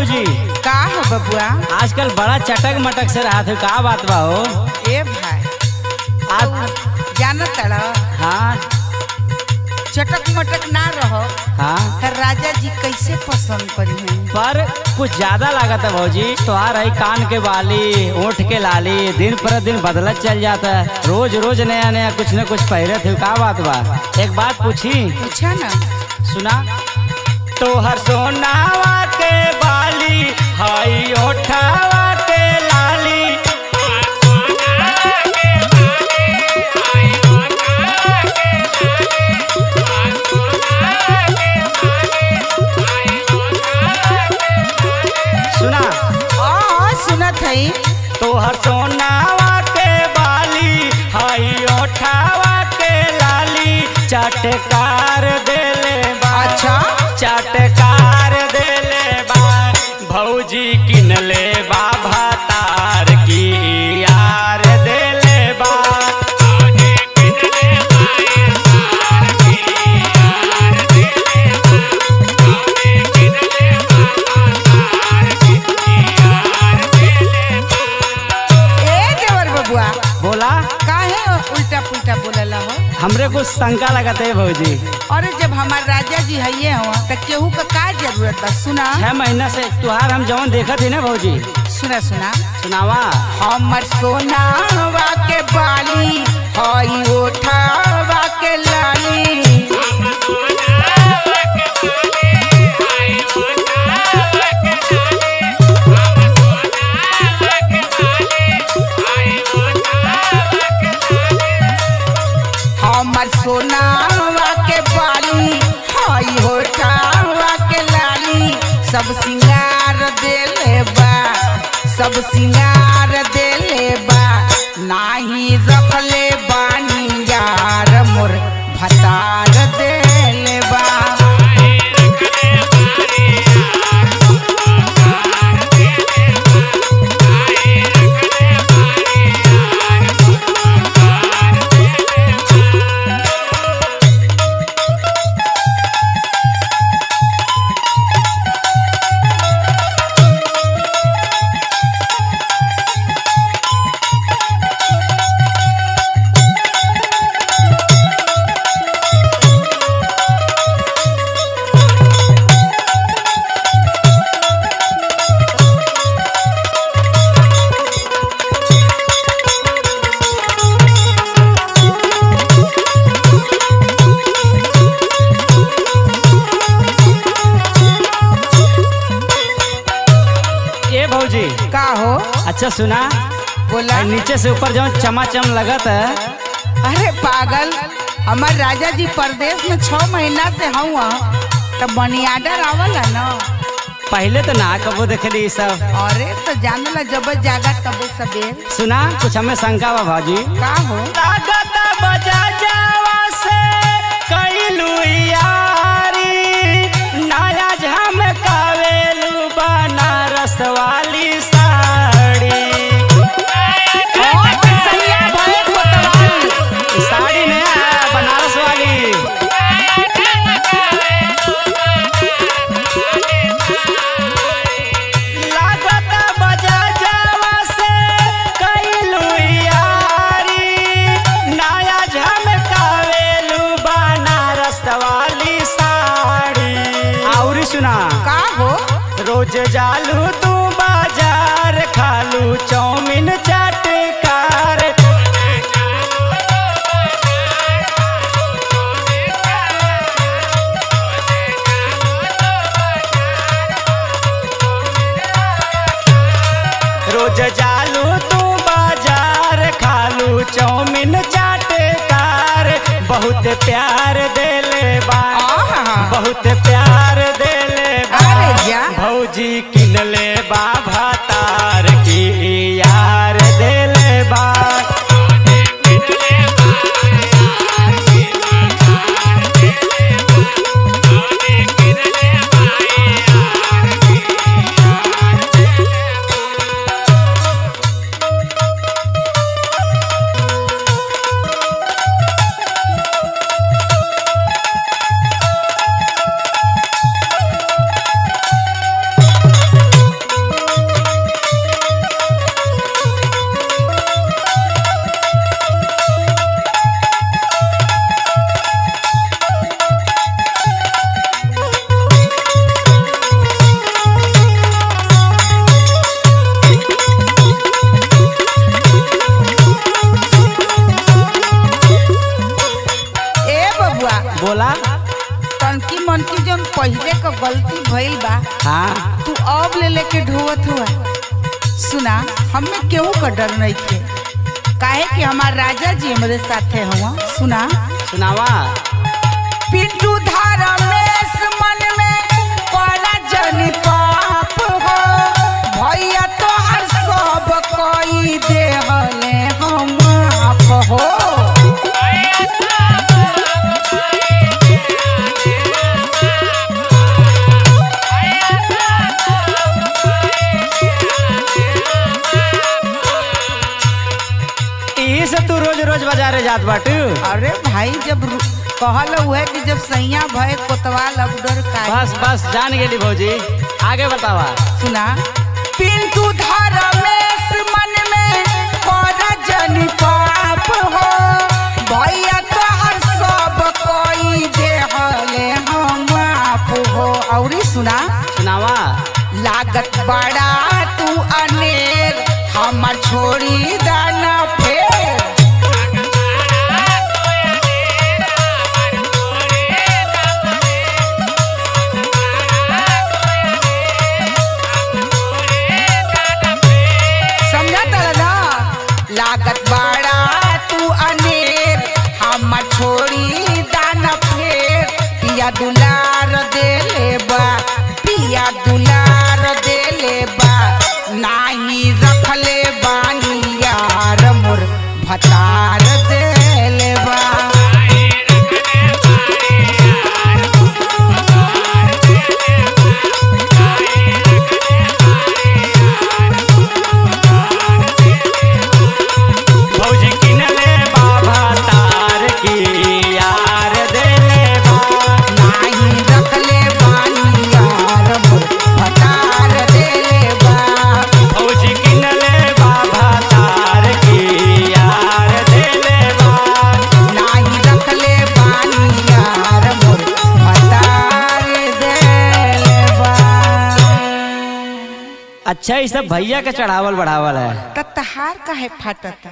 भौजी। का हो बबुआ? आजकल बड़ा चटक मटक से रहा थे, का बात बा हो? ए भाई आज जानत तड़ा हाँ चटक मटक ना रहो हाँ तो राजा जी कैसे पसंद करी हैं? पर कुछ ज्यादा लागत है भौजी। तुहार है कान के बाली, ओठ के लाली, दिन पर दिन बदलत चल जाता है। रोज रोज नया नया कुछ न कुछ पहरे थे, का बात बा? एक बात पूछी? पूछा ना। सुना। तोहर सोनावा के बाली हाई ओठावा के लाली, सुना। सुनत है। तोहर सोनावा के बाली हाई ओठावा के लाली, चटकार देले बा। अच्छा चटकार देले बा भौजी, किनले बा भातार की यार देले बा। बोला काहे उल्टा पुल्टा बोलला हो? हमरे कुछ शंका लगत है भौजी। अरे जब हमार राजा जी है हो तो केहू का का जरूरत बा? सुना। 6 महीना से तुहार हम जवन देखत ही ना भौजी। सुना सुना। सुनावा। हमर सोनावा के बाली हई ओठावा के लाली, हमर सोनावा के बाली हई होठावा के लाली, सब सिंगार देले बा, सब सिंगार देले बा। नाही रखले बानी यार मोर भतार देले बा। का हो? अच्छा सुना। बोला। नीचे से ऊपर जो चमाचम लगत है। अरे पागल, हमार राजा जी परदेश में 6 महीना से हुआ तो मनी आर्डर आवला ना। पहले तो ना कबो देखली सब। अरे तो जानला जब जागा तब सबेर। सुना, कुछ हमें शंका बा भाजी। का हो? लागत बजा जावा से कैलू यारी, नया झमकावेलू बनारस वाली साड़ी। साड़ी नया बनारस वाली। लागत बजा जावा से कैलू यारी, नया झमकावेलू बनारस वाली साड़ी। और सुना। का हो? रोज जालू तू बाजार, खालू चौमिन चटकार। रोज जालू तू बाजार, खालू चौमिन चटकार। बहुत प्यार देले बा, बहुत प्यार देले बा। भौजी किनले बा भातार की यार देले बा। अब ले लेके ढोवत हुआ। सुना, हमें केहू का डर नहीं थे, काहे कि हमार राजा जी हमारे साथे हुआ। सुना, सुनावा। पिंटू धारा में मन में पाला जनी पाप हो, भैया तो हर सब कोई देहले हम आप हो। से तू रोज रोज बाजारे जात बाटू? अरे भाई, जब कहल हुए कि जब सैया भय कोतवाल अब डर का। बस बस जान गेली भौजी, आगे बतावा। सुना, पिंटू धारा में मन में कोरा जनी पाप हो, भैया तो हर सब कोई देहले हम आप हो। और सुना, सुनावा। लागत बड़ा तू अनेर, हमर छोड़ी दाना फेर। लागत बड़ा तू अनेर, हमर छोड़ी दाना फेर। पिया दुलार देले बा, पिया दुलार देले बा, नाही रखले बानी यार मोर भतार देले बा। अच्छा, ये सब भैया के चढ़ावल बढ़ावल है। तहार काहे फाटता?